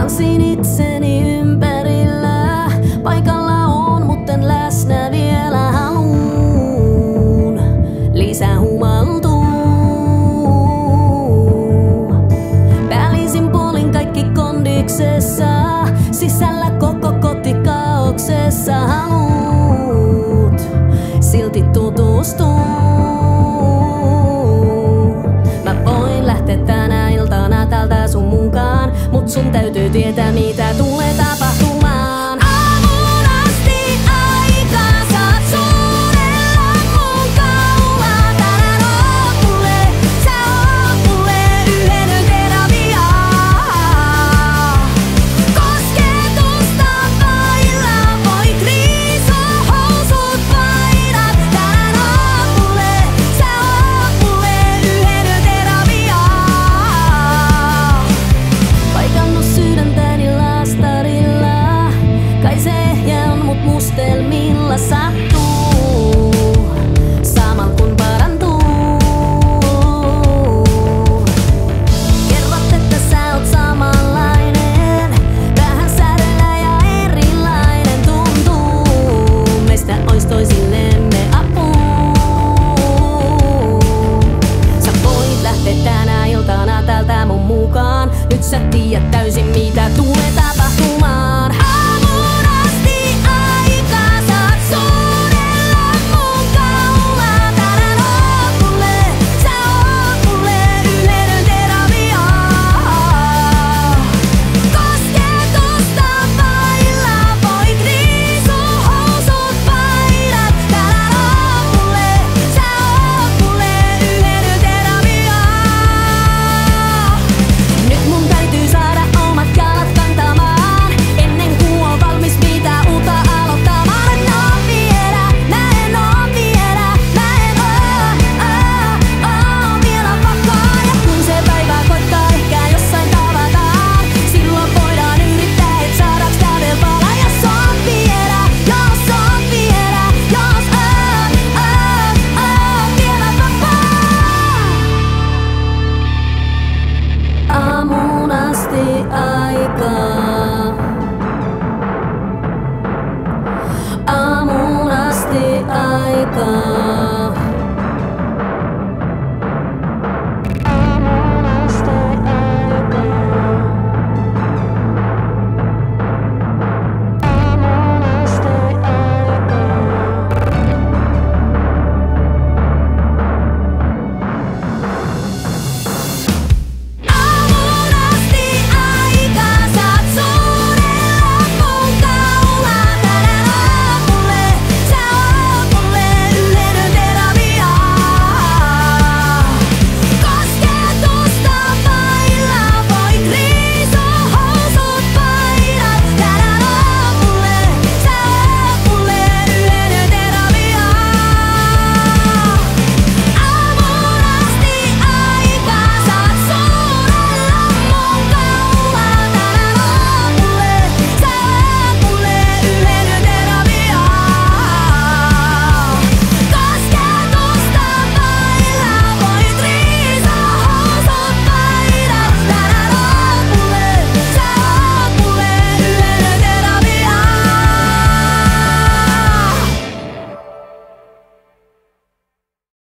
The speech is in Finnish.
Tanssin itseni ympärillä. Paikalla on, mutten läsnä vielä haluun lisää humaltuu. Päällisin puolin kaikki kondiksessa, sisällä koko koti kaauksessa. Haluut silti tutustuu. Mä voin lähteä tänä iltana tältä sun mukaan, mut sun täytyy tietää mitä tulee tapahtumaan. Aamuun asti aikaa saat suudella mun kaulaa. Tänään oot mulle, sä oot mulle yhden yön terapiaa. Kosketusta vailla voit riisua housut paidat. Tänään oot mulle, sä oot mulle yhden yön terapiaa. Paikannut sydäntäni lastarilla, kai se ehjään mut mustelmilla sattuu, samal kun parantuu. Kerrot, että sä oot samanlainen, vähän säröllä ja erilainen tuntuu. Meistä ois toisillemme apua. Sä voit lähteä tänä iltana tältä mun mukaan. Nyt sä tiedät täysin mitä tulee tapahtumaan.